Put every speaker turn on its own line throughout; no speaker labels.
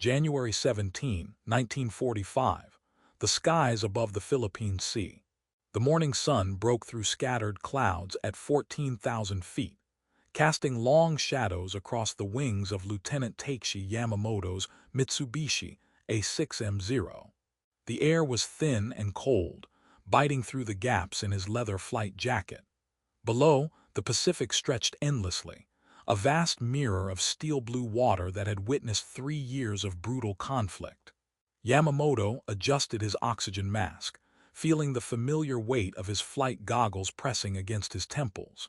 January 17, 1945. The skies above the Philippine Sea. The morning sun broke through scattered clouds at 14,000 feet, casting long shadows across the wings of Lieutenant Takeshi Yamamoto's Mitsubishi A6M0. The air was thin and cold, biting through the gaps in his leather flight jacket. Below, the Pacific stretched endlessly, a vast mirror of steel-blue water that had witnessed 3 years of brutal conflict. Yamamoto adjusted his oxygen mask, feeling the familiar weight of his flight goggles pressing against his temples.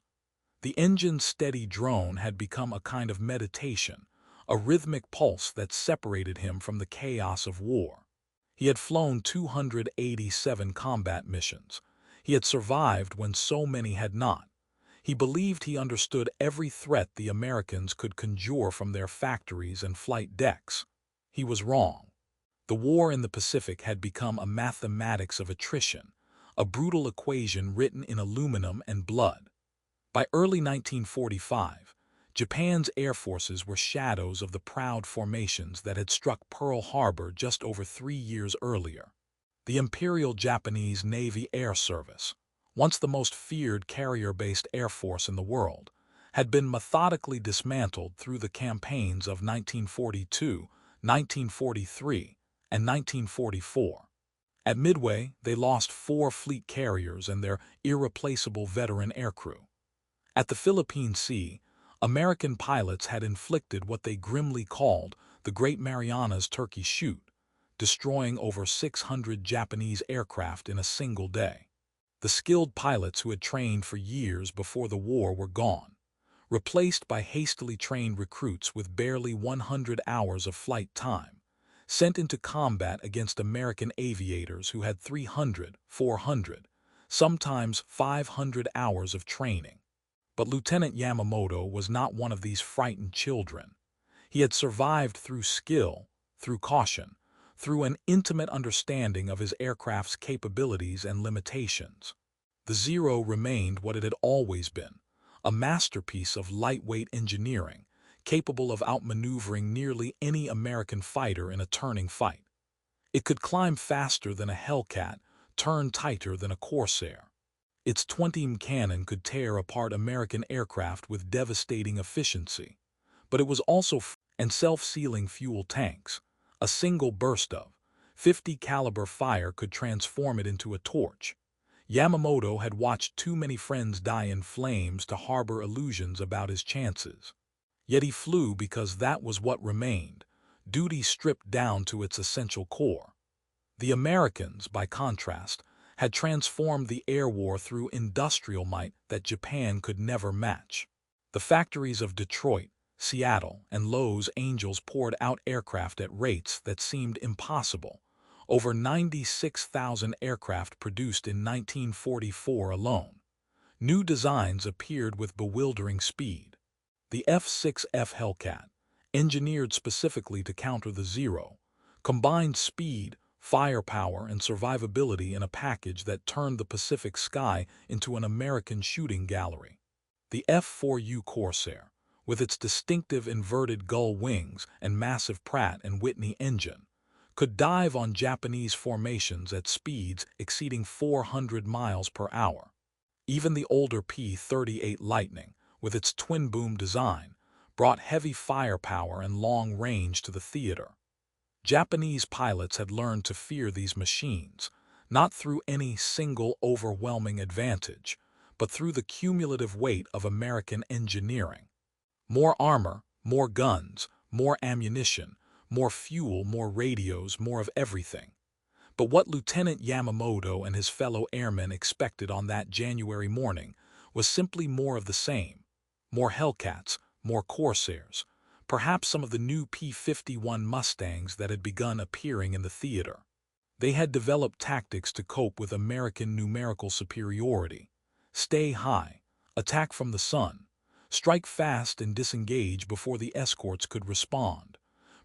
The engine's steady drone had become a kind of meditation, a rhythmic pulse that separated him from the chaos of war. He had flown 287 combat missions. He had survived when so many had not. He believed he understood every threat the Americans could conjure from their factories and flight decks. He was wrong. The war in the Pacific had become a mathematics of attrition, a brutal equation written in aluminum and blood. By early 1945, Japan's air forces were shadows of the proud formations that had struck Pearl Harbor just over 3 years earlier. The Imperial Japanese Navy Air Service, once the most feared carrier-based air force in the world, had been methodically dismantled through the campaigns of 1942, 1943, and 1944. At Midway, they lost 4 fleet carriers and their irreplaceable veteran aircrew. At the Philippine Sea, American pilots had inflicted what they grimly called the Great Marianas Turkey Shoot, destroying over 600 Japanese aircraft in a single day. The skilled pilots who had trained for years before the war were gone, replaced by hastily trained recruits with barely 100 hours of flight time, sent into combat against American aviators who had 300, 400, sometimes 500 hours of training. But Lieutenant Yamamoto was not one of these frightened children. He had survived through skill, through caution, through an intimate understanding of his aircraft's capabilities and limitations. The Zero remained what it had always been, a masterpiece of lightweight engineering, capable of outmaneuvering nearly any American fighter in a turning fight. It could climb faster than a Hellcat, turn tighter than a Corsair. Its 20mm cannon could tear apart American aircraft with devastating efficiency, but it was also and self-sealing fuel tanks. A single burst of .50 caliber fire could transform it into a torch. Yamamoto had watched too many friends die in flames to harbor illusions about his chances. Yet he flew because that was what remained, duty stripped down to its essential core. The Americans, by contrast, had transformed the air war through industrial might that Japan could never match. The factories of Detroit, Seattle, and Los Angeles poured out aircraft at rates that seemed impossible. Over 96,000 aircraft produced in 1944 alone. New designs appeared with bewildering speed. The F-6F Hellcat, engineered specifically to counter the Zero, combined speed, firepower, and survivability in a package that turned the Pacific sky into an American shooting gallery. The F-4U Corsair, with its distinctive inverted gull wings and massive Pratt & Whitney engine, could dive on Japanese formations at speeds exceeding 400 miles per hour. Even the older P-38 Lightning, with its twin-boom design, brought heavy firepower and long range to the theater. Japanese pilots had learned to fear these machines, not through any single overwhelming advantage, but through the cumulative weight of American engineering. More armor, more guns, more ammunition, more fuel, more radios, more of everything. But what Lieutenant Yamamoto and his fellow airmen expected on that January morning was simply more of the same. More Hellcats, more Corsairs, perhaps some of the new P-51 Mustangs that had begun appearing in the theater. They had developed tactics to cope with American numerical superiority. Stay high, attack from the sun, strike fast and disengage before the escorts could respond.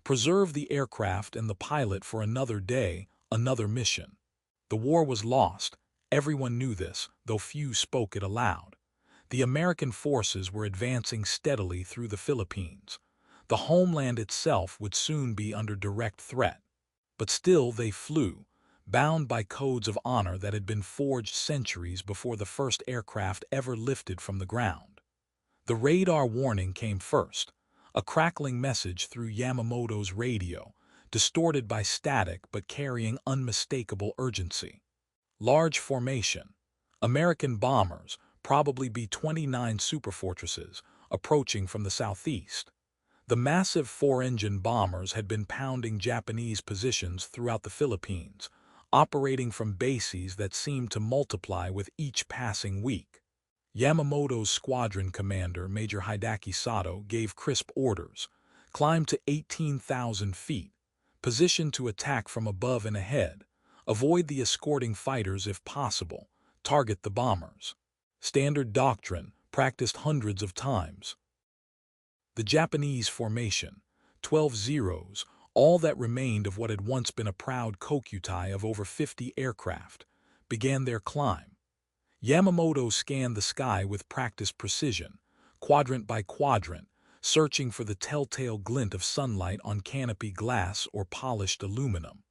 Preserve the aircraft and the pilot for another day, another mission. The war was lost. Everyone knew this, though few spoke it aloud. The American forces were advancing steadily through the Philippines. The homeland itself would soon be under direct threat. But still they flew, bound by codes of honor that had been forged centuries before the first aircraft ever lifted from the ground. The radar warning came first, a crackling message through Yamamoto's radio, distorted by static but carrying unmistakable urgency. Large formation. American bombers, probably B-29 superfortresses, approaching from the southeast. The massive four-engine bombers had been pounding Japanese positions throughout the Philippines, operating from bases that seemed to multiply with each passing week. Yamamoto's squadron commander, Major Hideki Sato, gave crisp orders: climb to 18,000 feet, position to attack from above and ahead, avoid the escorting fighters if possible, target the bombers. Standard doctrine, practiced hundreds of times. The Japanese formation, 12 zeros, all that remained of what had once been a proud kokutai of over 50 aircraft, began their climb. Yamamoto scanned the sky with practiced precision, quadrant by quadrant, searching for the telltale glint of sunlight on canopy glass or polished aluminum.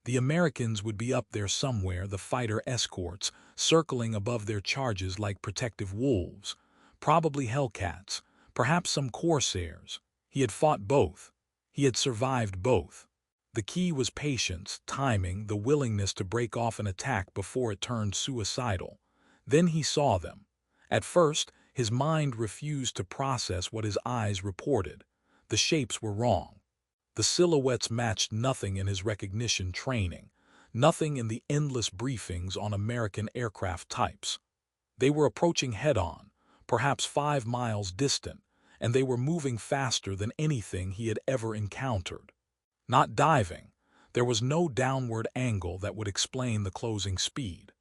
The Americans would be up there somewhere, the fighter escorts, circling above their charges like protective wolves, probably Hellcats, perhaps some Corsairs. He had fought both. He had survived both. The key was patience, timing, the willingness to break off an attack before it turned suicidal. Then he saw them. At first, his mind refused to process what his eyes reported. The shapes were wrong. The silhouettes matched nothing in his recognition training, nothing in the endless briefings on American aircraft types. They were approaching head-on, perhaps 5 miles distant, and they were moving faster than anything he had ever encountered. Not diving. There was no downward angle that would explain the closing speed.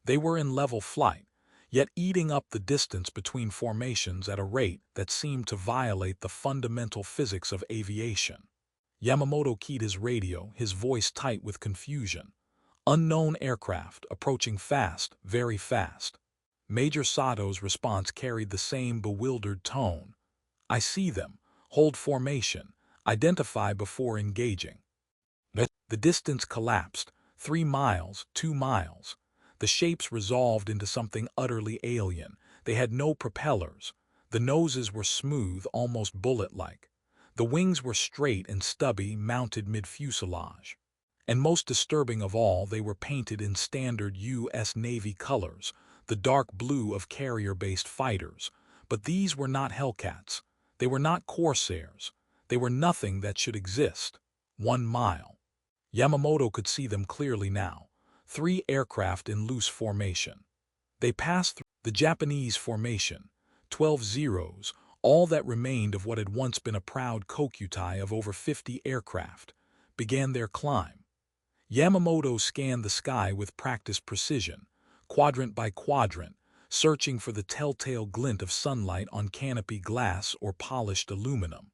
They were in level flight, yet eating up the distance between formations at a rate that seemed to violate the fundamental physics of aviation. Yamamoto keyed his radio, his voice tight with confusion. Unknown aircraft, approaching fast, very fast. Major Sato's response carried the same bewildered tone. I see them. Hold formation. Identify before engaging. The distance collapsed. 3 miles, 2 miles. The shapes resolved into something utterly alien. They had no propellers. The noses were smooth, almost bullet-like. The wings were straight and stubby, mounted mid-fuselage. And most disturbing of all, they were painted in standard U.S. Navy colors, the dark blue of carrier-based fighters. But these were not Hellcats. They were not Corsairs. They were nothing that should exist. 1 mile. Yamamoto could see them clearly now. 3 aircraft in loose formation. They passed through the Japanese formation, 12 zeros, all that remained of what had once been a proud kokutai of over 50 aircraft, began their climb. Yamamoto scanned the sky with practiced precision, quadrant by quadrant, searching for the telltale glint of sunlight on canopy glass or polished aluminum.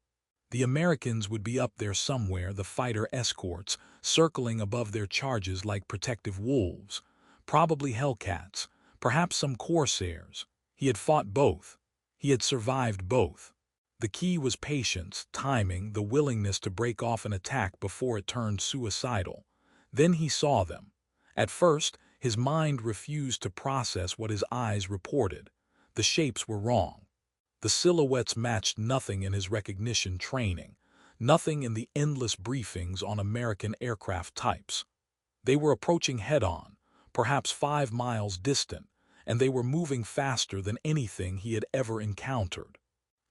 The Americans would be up there somewhere, the fighter escorts, circling above their charges like protective wolves, probably Hellcats, perhaps some Corsairs. He had fought both. He had survived both. The key was patience, timing, the willingness to break off an attack before it turned suicidal. Then he saw them. At first, his mind refused to process what his eyes reported. The shapes were wrong. The silhouettes matched nothing in his recognition training, nothing in the endless briefings on American aircraft types. They were approaching head-on, perhaps 5 miles distant, and they were moving faster than anything he had ever encountered.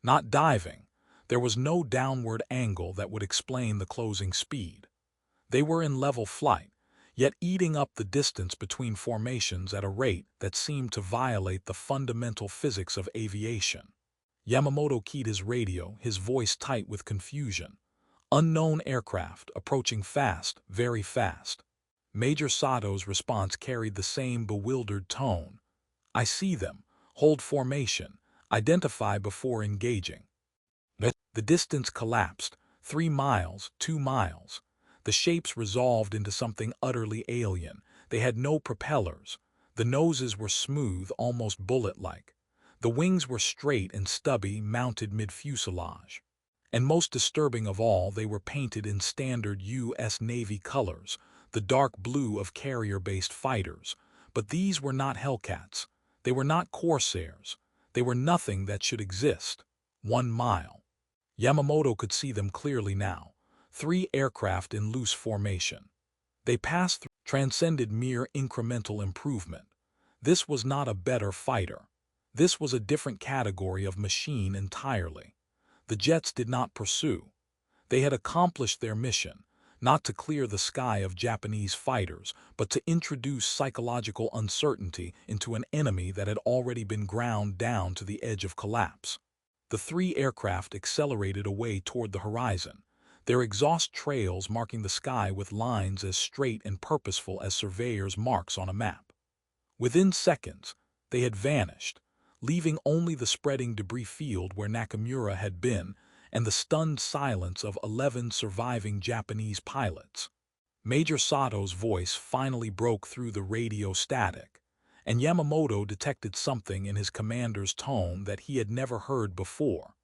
Not diving. There was no downward angle that would explain the closing speed. They were in level flight, yet eating up the distance between formations at a rate that seemed to violate the fundamental physics of aviation. Yamamoto keyed his radio, his voice tight with confusion. Unknown aircraft, approaching fast, very fast. Major Sato's response carried the same bewildered tone. I see them. Hold formation. Identify before engaging. The distance collapsed. 3 miles, 2 miles. The shapes resolved into something utterly alien. They had no propellers. The noses were smooth, almost bullet-like. The wings were straight and stubby, mounted mid-fuselage. And most disturbing of all, they were painted in standard U.S. Navy colors, the dark blue of carrier-based fighters. But these were not Hellcats. They were not Corsairs. They were nothing that should exist. 1 mile. Yamamoto could see them clearly now. 3 aircraft in loose formation. They passed through, transcended mere incremental improvement. This was not a better fighter. This was a different category of machine entirely. The jets did not pursue. They had accomplished their mission, not to clear the sky of Japanese fighters, but to introduce psychological uncertainty into an enemy that had already been ground down to the edge of collapse. The 3 aircraft accelerated away toward the horizon, their exhaust trails marking the sky with lines as straight and purposeful as surveyors' marks on a map. Within seconds, they had vanished, leaving only the spreading debris field where Nakamura had been and the stunned silence of 11 surviving Japanese pilots. Major Sato's voice finally broke through the radio static, and Yamamoto detected something in his commander's tone that he had never heard before.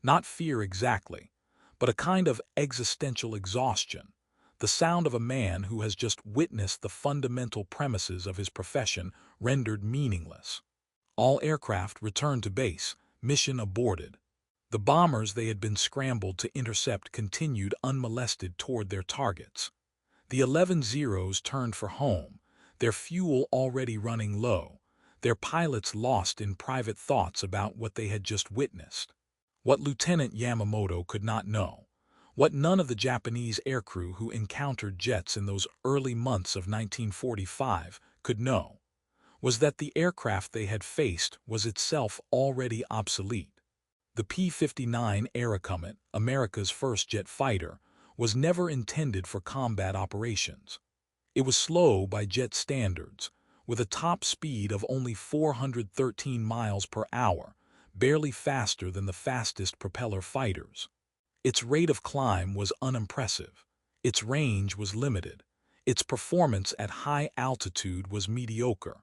Not fear exactly, but a kind of existential exhaustion, the sound of a man who has just witnessed the fundamental premises of his profession rendered meaningless. All aircraft returned to base, mission aborted. The bombers they had been scrambled to intercept continued unmolested toward their targets. The 11 Zeros turned for home, their fuel already running low, their pilots lost in private thoughts about what they had just witnessed. What Lieutenant Yamamoto could not know, what none of the Japanese aircrew who encountered jets in those early months of 1945 could know, was that the aircraft they had faced was itself already obsolete. The P-59 Aerocomet, America's first jet fighter, was never intended for combat operations. It was slow by jet standards, with a top speed of only 413 miles per hour, barely faster than the fastest propeller fighters. Its rate of climb was unimpressive. Its range was limited. Its performance at high altitude was mediocre.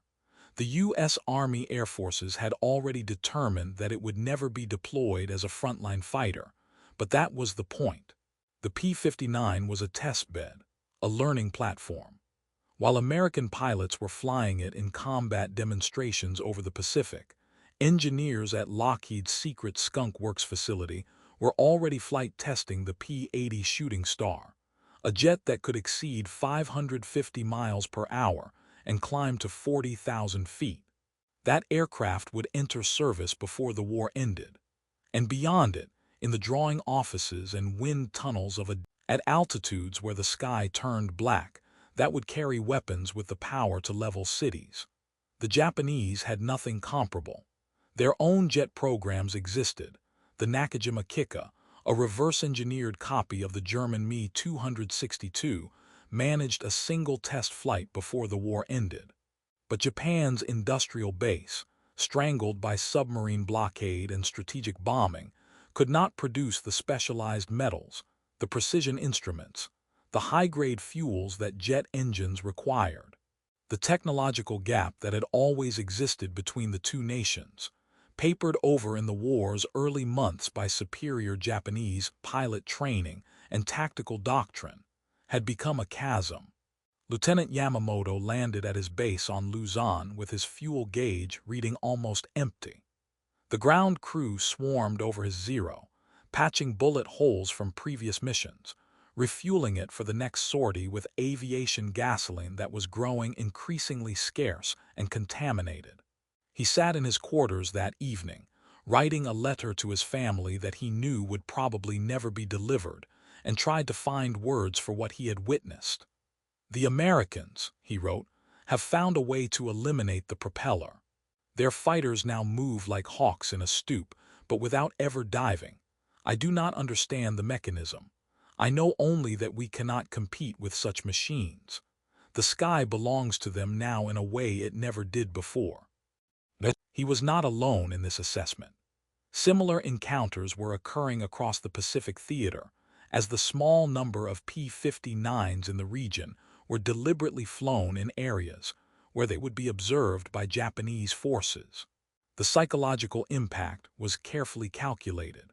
The U.S. Army Air Forces had already determined that it would never be deployed as a frontline fighter, but that was the point. The P-59 was a test bed, a learning platform. While American pilots were flying it in combat demonstrations over the Pacific, engineers at Lockheed's secret Skunk Works facility were already flight testing the P-80 Shooting Star, a jet that could exceed 550 miles per hour and climb to 40,000 feet. That aircraft would enter service before the war ended. And beyond it, in the drawing offices and wind tunnels at altitudes where the sky turned black, that would carry weapons with the power to level cities. The Japanese had nothing comparable. Their own jet programs existed. The Nakajima Kikka, a reverse-engineered copy of the German Me-262, managed a single test flight before the war ended. But Japan's industrial base, strangled by submarine blockade and strategic bombing, could not produce the specialized metals, the precision instruments, the high-grade fuels that jet engines required. The technological gap that had always existed between the two nations, papered over in the war's early months by superior Japanese pilot training and tactical doctrine, had become a chasm. Lieutenant Yamamoto landed at his base on Luzon with his fuel gauge reading almost empty. The ground crew swarmed over his Zero, patching bullet holes from previous missions, refueling it for the next sortie with aviation gasoline that was growing increasingly scarce and contaminated. He sat in his quarters that evening, writing a letter to his family that he knew would probably never be delivered, and tried to find words for what he had witnessed. "The Americans," he wrote, "have found a way to eliminate the propeller. Their fighters now move like hawks in a stoop, but without ever diving. I do not understand the mechanism. I know only that we cannot compete with such machines. The sky belongs to them now in a way it never did before." He was not alone in this assessment. Similar encounters were occurring across the Pacific theater, as the small number of P-59s in the region were deliberately flown in areas where they would be observed by Japanese forces. The psychological impact was carefully calculated.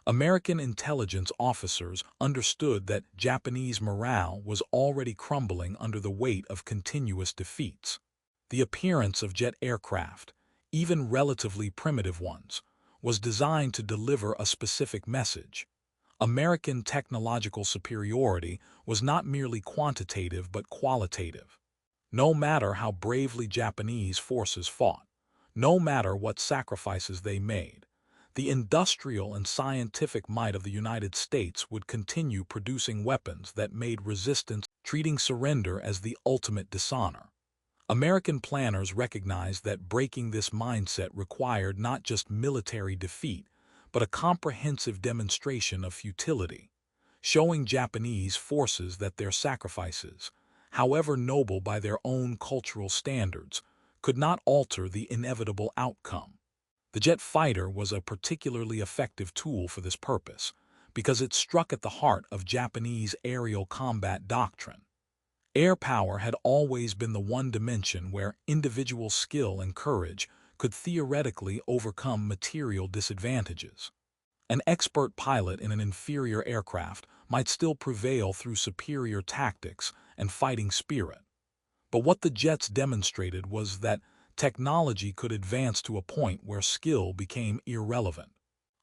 American intelligence officers understood that Japanese morale was already crumbling under the weight of continuous defeats. The appearance of jet aircraft, even relatively primitive ones, was designed to deliver a specific message. American technological superiority was not merely quantitative but qualitative. No matter how bravely Japanese forces fought, no matter what sacrifices they made, the industrial and scientific might of the United States would continue producing weapons that made resistance, treating surrender as the ultimate dishonor. American planners recognized that breaking this mindset required not just military defeat, but a comprehensive demonstration of futility, showing Japanese forces that their sacrifices, however noble by their own cultural standards, could not alter the inevitable outcome. The jet fighter was a particularly effective tool for this purpose, because it struck at the heart of Japanese aerial combat doctrine. Air power had always been the one dimension where individual skill and courage could theoretically overcome material disadvantages. An expert pilot in an inferior aircraft might still prevail through superior tactics and fighting spirit. But what the jets demonstrated was that technology could advance to a point where skill became irrelevant.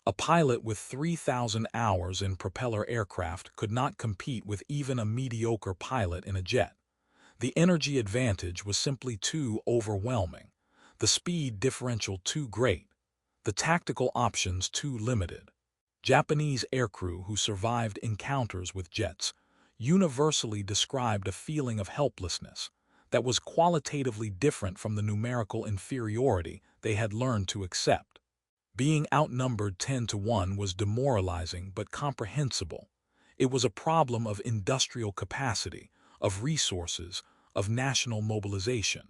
A pilot with 3,000 hours in propeller aircraft could not compete with even a mediocre pilot in a jet. The energy advantage was simply too overwhelming, the speed differential too great, the tactical options too limited. Japanese aircrew who survived encounters with jets universally described a feeling of helplessness that was qualitatively different from the numerical inferiority they had learned to accept. Being outnumbered 10-1 was demoralizing but comprehensible. It was a problem of industrial capacity, of resources, of national mobilization.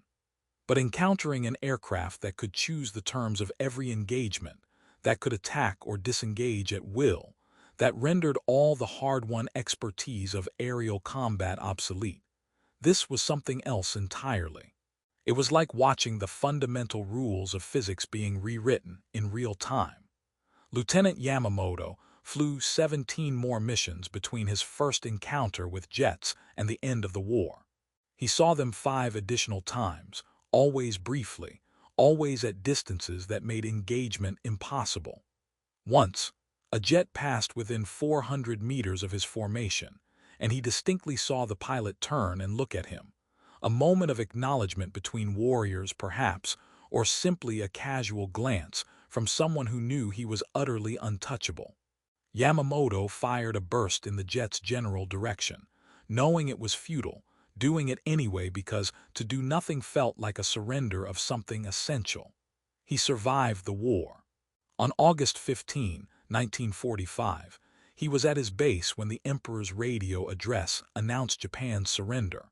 But encountering an aircraft that could choose the terms of every engagement, that could attack or disengage at will, that rendered all the hard-won expertise of aerial combat obsolete, this was something else entirely. It was like watching the fundamental rules of physics being rewritten in real time. Lieutenant Yamamoto flew 17 more missions between his first encounter with jets and the end of the war. He saw them 5 additional times, always briefly, always at distances that made engagement impossible. Once, a jet passed within 400 meters of his formation, and he distinctly saw the pilot turn and look at him. A moment of acknowledgement between warriors, perhaps, or simply a casual glance from someone who knew he was utterly untouchable. Yamamoto fired a burst in the jet's general direction, knowing it was futile, doing it anyway because to do nothing felt like a surrender of something essential. He survived the war. On August 15, 1945, he was at his base when the Emperor's radio address announced Japan's surrender.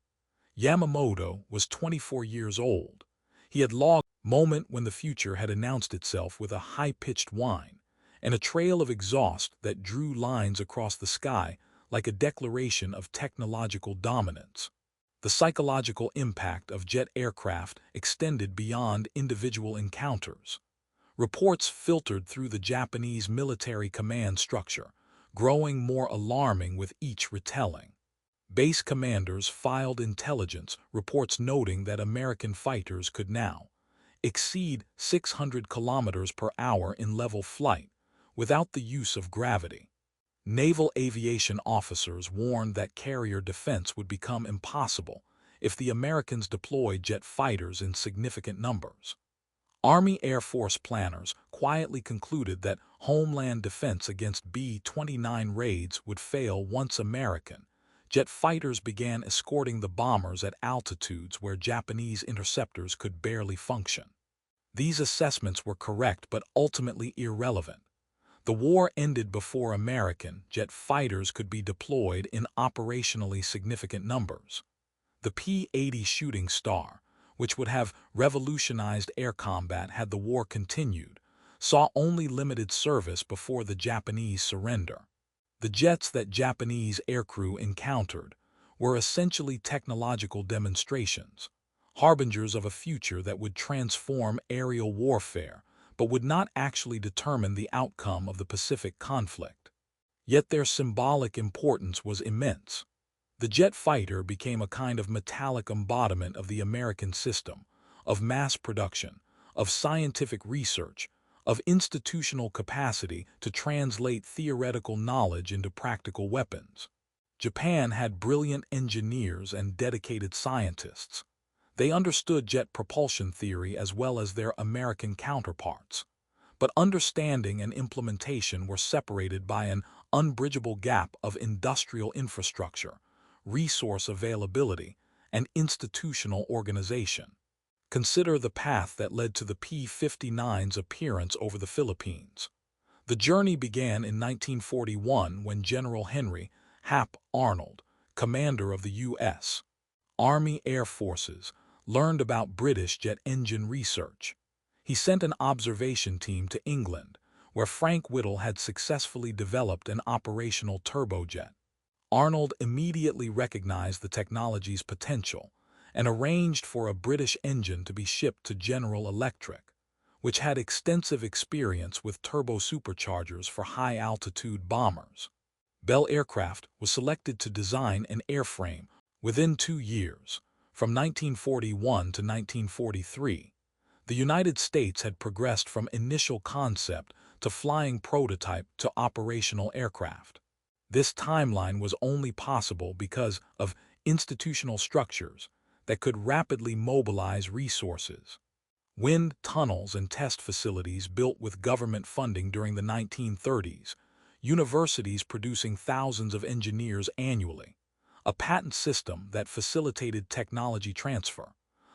Yamamoto was 24 years old. He had logged a moment when the future had announced itself with a high-pitched whine, and a trail of exhaust that drew lines across the sky like a declaration of technological dominance. The psychological impact of jet aircraft extended beyond individual encounters. Reports filtered through the Japanese military command structure, growing more alarming with each retelling. Base commanders filed intelligence reports noting that American fighters could now exceed 600 kilometers per hour in level flight without the use of gravity. Naval aviation officers warned that carrier defense would become impossible if the Americans deployed jet fighters in significant numbers. Army Air Force planners quietly concluded that homeland defense against B-29 raids would fail once American jet fighters began escorting the bombers at altitudes where Japanese interceptors could barely function. These assessments were correct but ultimately irrelevant. The war ended before American jet fighters could be deployed in operationally significant numbers. The P-80 Shooting Star, which would have revolutionized air combat had the war continued, saw only limited service before the Japanese surrender. The jets that Japanese aircrew encountered were essentially technological demonstrations, harbingers of a future that would transform aerial warfare, but would not actually determine the outcome of the Pacific conflict. Yet their symbolic importance was immense. The jet fighter became a kind of metallic embodiment of the American system, of mass production, of scientific research, of institutional capacity to translate theoretical knowledge into practical weapons. Japan had brilliant engineers and dedicated scientists. They understood jet propulsion theory as well as their American counterparts. But understanding and implementation were separated by an unbridgeable gap of industrial infrastructure, resource availability, and institutional organization. Consider the path that led to the P-59's appearance over the Philippines. The journey began in 1941 when General Henry Hap Arnold, commander of the U.S. Army Air Forces, learned about British jet engine research. He sent an observation team to England, where Frank Whittle had successfully developed an operational turbojet. Arnold immediately recognized the technology's potential and arranged for a British engine to be shipped to General Electric, which had extensive experience with turbo-superchargers for high-altitude bombers. Bell Aircraft was selected to design an airframe within 2 years. From 1941 to 1943, the United States had progressed from initial concept to flying prototype to operational aircraft. This timeline was only possible because of institutional structures that could rapidly mobilize resources. Wind tunnels and test facilities built with government funding during the 1930s, universities producing thousands of engineers annually, a patent system that facilitated technology transfer,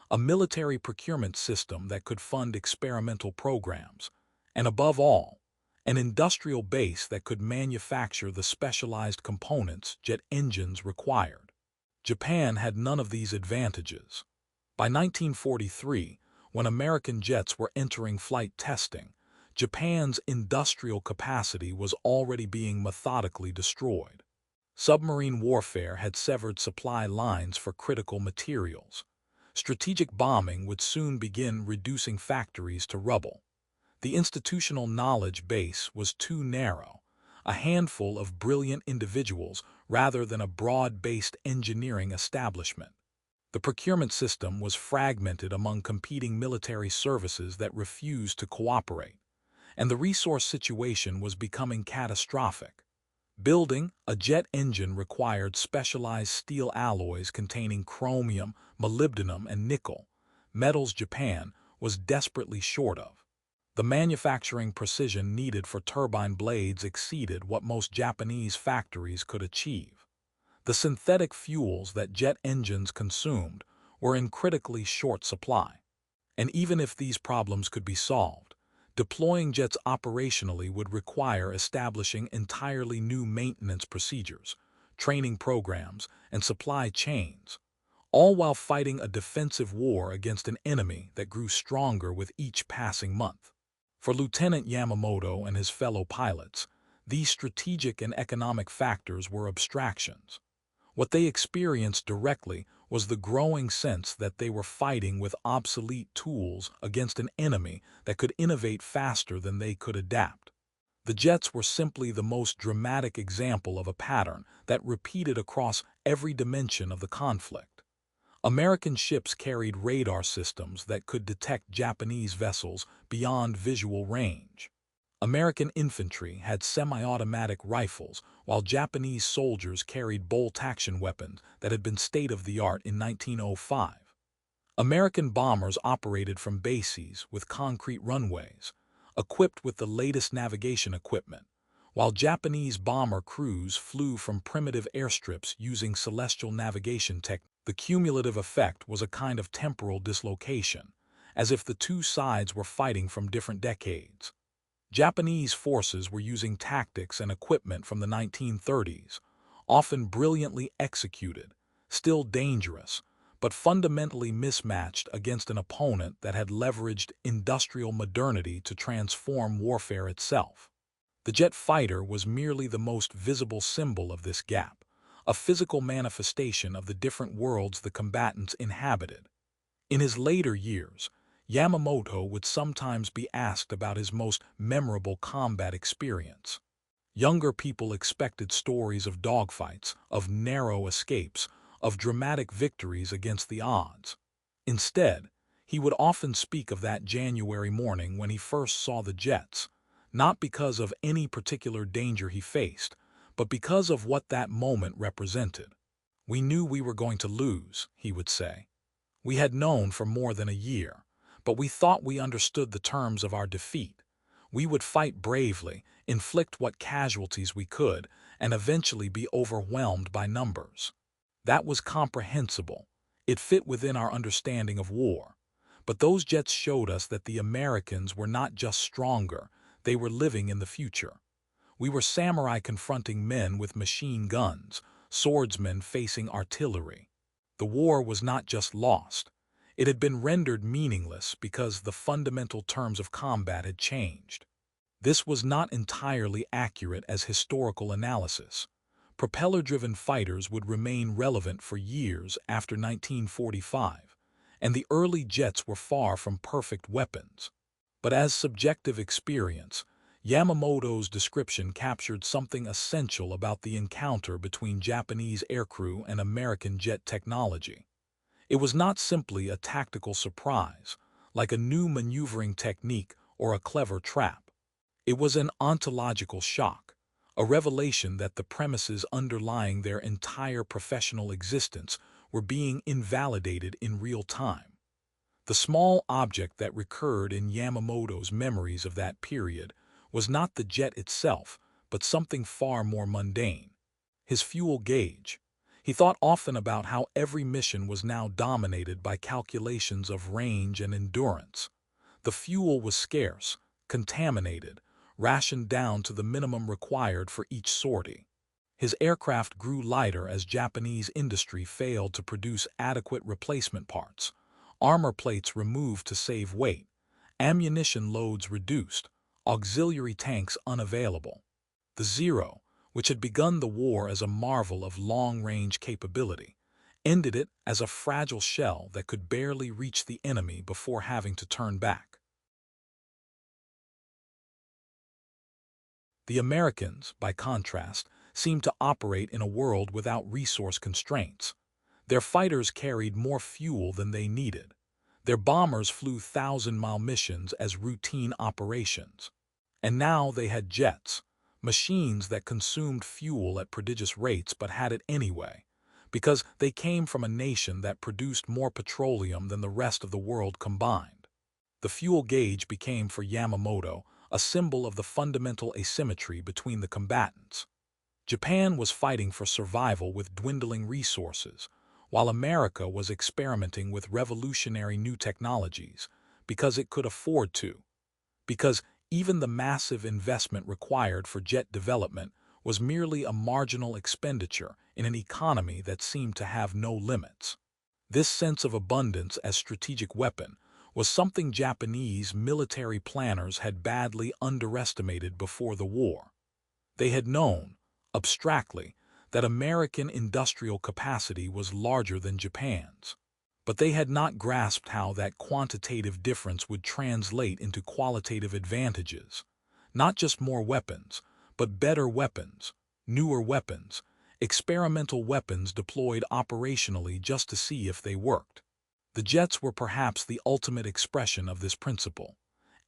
a military procurement system that could fund experimental programs, and above all, an industrial base that could manufacture the specialized components jet engines required. Japan had none of these advantages. By 1943, when American jets were entering flight testing, Japan's industrial capacity was already being methodically destroyed. Submarine warfare had severed supply lines for critical materials. Strategic bombing would soon begin reducing factories to rubble. The institutional knowledge base was too narrow, a handful of brilliant individuals rather than a broad-based engineering establishment. The procurement system was fragmented among competing military services that refused to cooperate, and the resource situation was becoming catastrophic. Building a jet engine required specialized steel alloys containing chromium, molybdenum, and nickel, metals Japan was desperately short of. The manufacturing precision needed for turbine blades exceeded what most Japanese factories could achieve. The synthetic fuels that jet engines consumed were in critically short supply. And even if these problems could be solved, deploying jets operationally would require establishing entirely new maintenance procedures, training programs, and supply chains, all while fighting a defensive war against an enemy that grew stronger with each passing month. For Lieutenant Yamamoto and his fellow pilots, these strategic and economic factors were abstractions. What they experienced directly was the growing sense that they were fighting with obsolete tools against an enemy that could innovate faster than they could adapt. The jets were simply the most dramatic example of a pattern that repeated across every dimension of the conflict. American ships carried radar systems that could detect Japanese vessels beyond visual range. American infantry had semi-automatic rifles, while Japanese soldiers carried bolt-action weapons that had been state-of-the-art in 1905. American bombers operated from bases with concrete runways, equipped with the latest navigation equipment, while Japanese bomber crews flew from primitive airstrips using celestial navigation techniques. The cumulative effect was a kind of temporal dislocation, as if the two sides were fighting from different decades. Japanese forces were using tactics and equipment from the 1930s, often brilliantly executed, still dangerous, but fundamentally mismatched against an opponent that had leveraged industrial modernity to transform warfare itself. The jet fighter was merely the most visible symbol of this gap, a physical manifestation of the different worlds the combatants inhabited. In his later years, Yamamoto would sometimes be asked about his most memorable combat experience. Younger people expected stories of dogfights, of narrow escapes, of dramatic victories against the odds. Instead, he would often speak of that January morning when he first saw the jets, not because of any particular danger he faced, but because of what that moment represented. "We knew we were going to lose," he would say. "We had known for more than a year, but we thought we understood the terms of our defeat. We would fight bravely, inflict what casualties we could, and eventually be overwhelmed by numbers." That was comprehensible. It fit within our understanding of war. But those jets showed us that the Americans were not just stronger, they were living in the future. We were samurai confronting men with machine guns, swordsmen facing artillery. The war was not just lost. It had been rendered meaningless because the fundamental terms of combat had changed. This was not entirely accurate as historical analysis. Propeller-driven fighters would remain relevant for years after 1945, and the early jets were far from perfect weapons. But as subjective experience, Yamamoto's description captured something essential about the encounter between Japanese aircrew and American jet technology. It was not simply a tactical surprise, like a new maneuvering technique or a clever trap. It was an ontological shock, a revelation that the premises underlying their entire professional existence were being invalidated in real time. The small object that recurred in Yamamoto's memories of that period was not the jet itself, but something far more mundane: his fuel gauge. He thought often about how every mission was now dominated by calculations of range and endurance. The fuel was scarce, contaminated, rationed down to the minimum required for each sortie. His aircraft grew lighter as Japanese industry failed to produce adequate replacement parts, armor plates removed to save weight, ammunition loads reduced, auxiliary tanks unavailable. The Zero, which had begun the war as a marvel of long-range capability, ended it as a fragile shell that could barely reach the enemy before having to turn back. The Americans, by contrast, seemed to operate in a world without resource constraints. Their fighters carried more fuel than they needed. Their bombers flew thousand-mile missions as routine operations. And now they had jets, machines that consumed fuel at prodigious rates but had it anyway, because they came from a nation that produced more petroleum than the rest of the world combined. The fuel gauge became for Yamamoto a symbol of the fundamental asymmetry between the combatants. Japan was fighting for survival with dwindling resources, while America was experimenting with revolutionary new technologies because it could afford to. Because even the massive investment required for jet development was merely a marginal expenditure in an economy that seemed to have no limits. This sense of abundance as strategic weapon was something Japanese military planners had badly underestimated before the war. They had known, abstractly, that American industrial capacity was larger than Japan's. But they had not grasped how that quantitative difference would translate into qualitative advantages. Not just more weapons, but better weapons, newer weapons, experimental weapons deployed operationally just to see if they worked. The jets were perhaps the ultimate expression of this principle.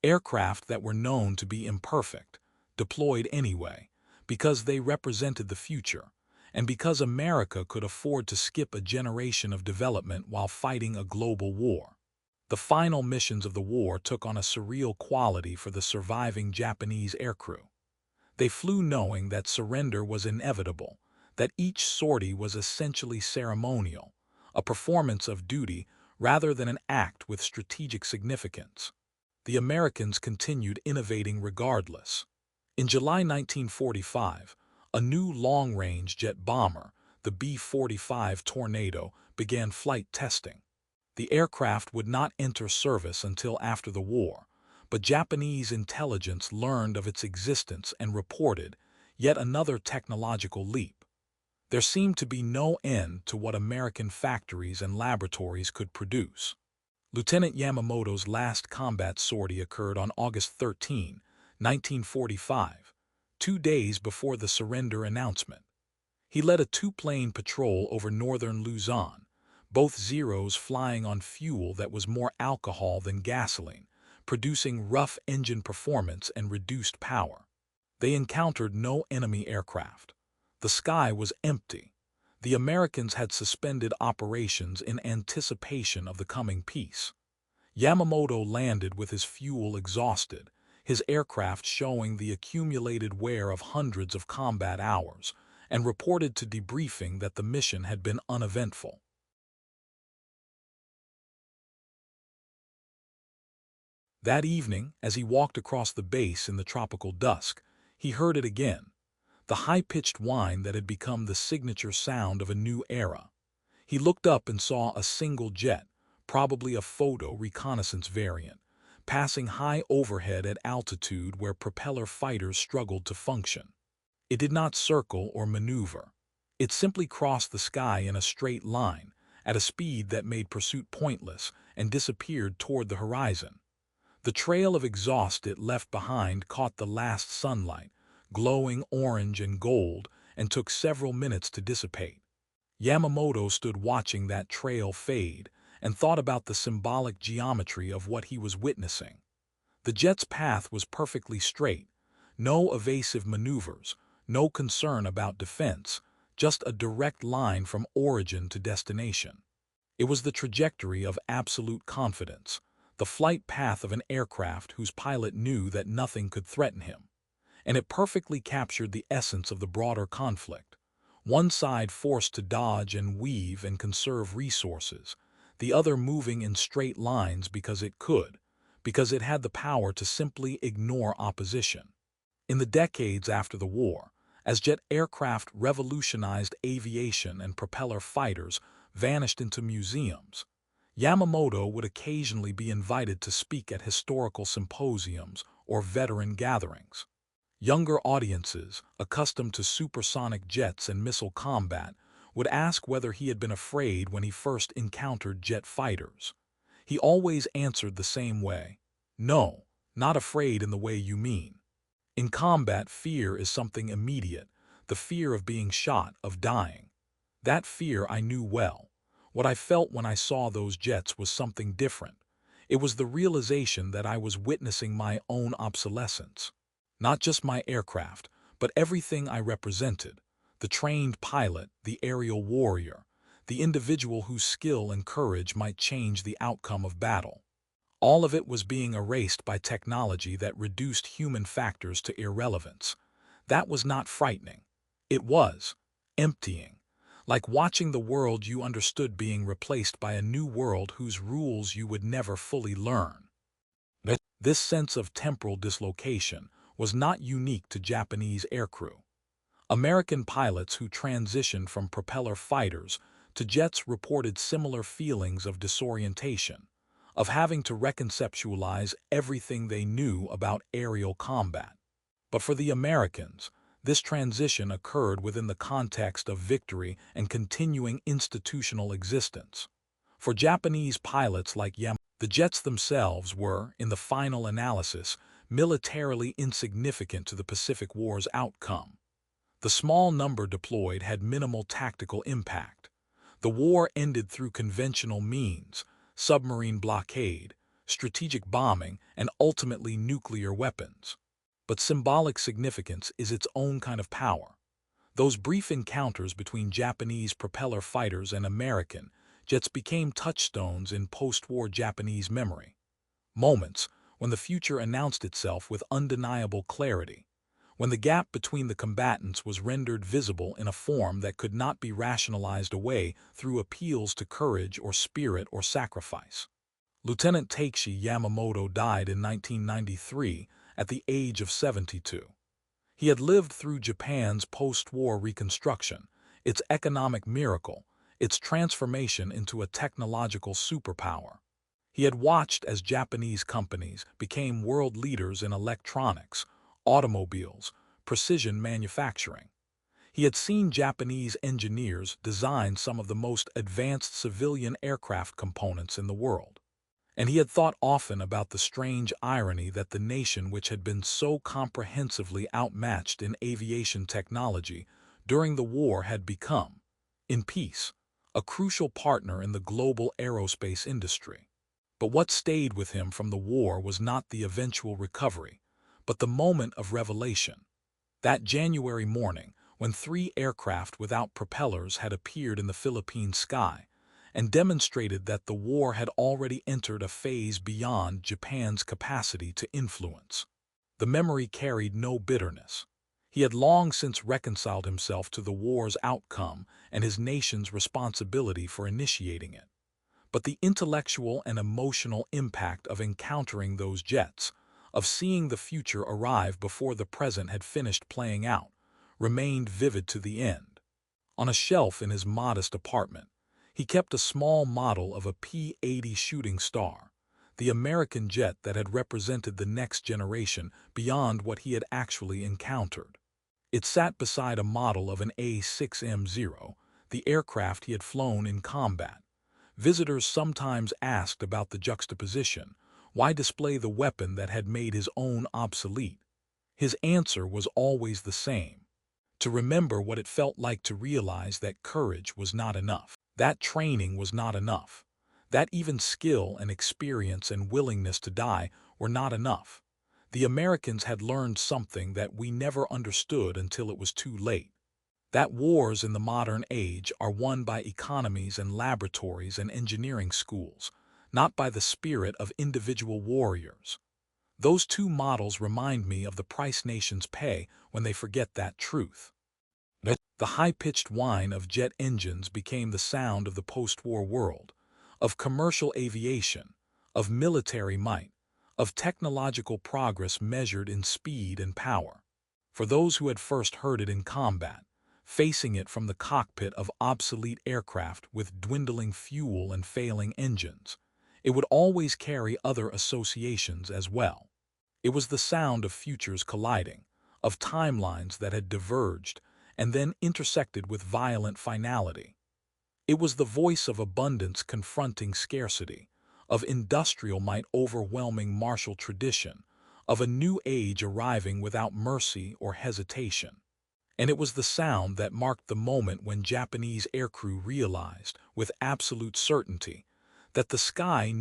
Aircraft that were known to be imperfect, deployed anyway, because they represented the future, and because America could afford to skip a generation of development while fighting a global war. The final missions of the war took on a surreal quality for the surviving Japanese aircrew. They flew knowing that surrender was inevitable, that each sortie was essentially ceremonial, a performance of duty rather than an act with strategic significance. The Americans continued innovating regardless. In July 1945, a new long-range jet bomber, the B-45 Tornado, began flight testing. The aircraft would not enter service until after the war, but Japanese intelligence learned of its existence and reported yet another technological leap. There seemed to be no end to what American factories and laboratories could produce. Lieutenant Yamamoto's last combat sortie occurred on August 13, 1945, 2 days before the surrender announcement. He led a two-plane patrol over northern Luzon, both Zeros flying on fuel that was more alcohol than gasoline, producing rough engine performance and reduced power. They encountered no enemy aircraft. The sky was empty. The Americans had suspended operations in anticipation of the coming peace. Yamamoto landed with his fuel exhausted, his aircraft showing the accumulated wear of hundreds of combat hours, and reported to debriefing that the mission had been uneventful. That evening, as he walked across the base in the tropical dusk, he heard it again, the high-pitched whine that had become the signature sound of a new era. He looked up and saw a single jet, probably a photo reconnaissance variant, passing high overhead at altitude where propeller fighters struggled to function. It did not circle or maneuver. It simply crossed the sky in a straight line, at a speed that made pursuit pointless, and disappeared toward the horizon. The trail of exhaust it left behind caught the last sunlight, glowing orange and gold, and took several minutes to dissipate. Yamamoto stood watching that trail fade and thought about the symbolic geometry of what he was witnessing. The jet's path was perfectly straight, no evasive maneuvers, no concern about defense, just a direct line from origin to destination. It was the trajectory of absolute confidence, the flight path of an aircraft whose pilot knew that nothing could threaten him. And it perfectly captured the essence of the broader conflict. One side forced to dodge and weave and conserve resources, the other moving in straight lines because it could, because it had the power to simply ignore opposition. In the decades after the war, as jet aircraft revolutionized aviation and propeller fighters vanished into museums, Yamamoto would occasionally be invited to speak at historical symposiums or veteran gatherings. Younger audiences, accustomed to supersonic jets and missile combat, would ask whether he had been afraid when he first encountered jet fighters. He always answered the same way: "No, not afraid in the way you mean." In combat, fear is something immediate, the fear of being shot, of dying. That fear I knew well. What I felt when I saw those jets was something different. It was the realization that I was witnessing my own obsolescence. Not just my aircraft, but everything I represented. The trained pilot, the aerial warrior, the individual whose skill and courage might change the outcome of battle. All of it was being erased by technology that reduced human factors to irrelevance. That was not frightening. It was emptying. Like watching the world you understood being replaced by a new world whose rules you would never fully learn. This sense of temporal dislocation was not unique to Japanese aircrew. American pilots who transitioned from propeller fighters to jets reported similar feelings of disorientation, of having to reconceptualize everything they knew about aerial combat. But for the Americans, this transition occurred within the context of victory and continuing institutional existence. For Japanese pilots like Yamamoto, the jets themselves were, in the final analysis, militarily insignificant to the Pacific War's outcome. The small number deployed had minimal tactical impact. The war ended through conventional means: submarine blockade, strategic bombing, and ultimately nuclear weapons. But symbolic significance is its own kind of power. Those brief encounters between Japanese propeller fighters and American jets became touchstones in post-war Japanese memory. Moments when the future announced itself with undeniable clarity, when the gap between the combatants was rendered visible in a form that could not be rationalized away through appeals to courage or spirit or sacrifice. Lieutenant Takeshi Yamamoto died in 1993 at the age of 72. He had lived through Japan's post-war reconstruction, its economic miracle, its transformation into a technological superpower. He had watched as Japanese companies became world leaders in electronics, automobiles, precision manufacturing. He had seen Japanese engineers design some of the most advanced civilian aircraft components in the world. And he had thought often about the strange irony that the nation which had been so comprehensively outmatched in aviation technology during the war had become, in peace, a crucial partner in the global aerospace industry. But what stayed with him from the war was not the eventual recovery, but the moment of revelation. That January morning, when 3 aircraft without propellers had appeared in the Philippine sky, and demonstrated that the war had already entered a phase beyond Japan's capacity to influence. The memory carried no bitterness. He had long since reconciled himself to the war's outcome and his nation's responsibility for initiating it. But the intellectual and emotional impact of encountering those jets, of seeing the future arrive before the present had finished playing out, remained vivid to the end. On a shelf in his modest apartment, he kept a small model of a P-80 shooting star, the American jet that had represented the next generation beyond what he had actually encountered. It sat beside a model of an A-6M0, the aircraft he had flown in combat. Visitors sometimes asked about the juxtaposition. Why display the weapon that had made his own obsolete? His answer was always the same: to remember what it felt like to realize that courage was not enough. That training was not enough. That even skill and experience and willingness to die were not enough. The Americans had learned something that we never understood until it was too late. That wars in the modern age are won by economies and laboratories and engineering schools, not by the spirit of individual warriors. Those two models remind me of the price nations pay when they forget that truth. The high-pitched whine of jet engines became the sound of the post-war world, of commercial aviation, of military might, of technological progress measured in speed and power. For those who had first heard it in combat, facing it from the cockpit of obsolete aircraft with dwindling fuel and failing engines, it would always carry other associations as well. It was the sound of futures colliding, of timelines that had diverged and then intersected with violent finality. It was the voice of abundance confronting scarcity, of industrial might overwhelming martial tradition, of a new age arriving without mercy or hesitation. And it was the sound that marked the moment when Japanese aircrew realized, with absolute certainty, that the sky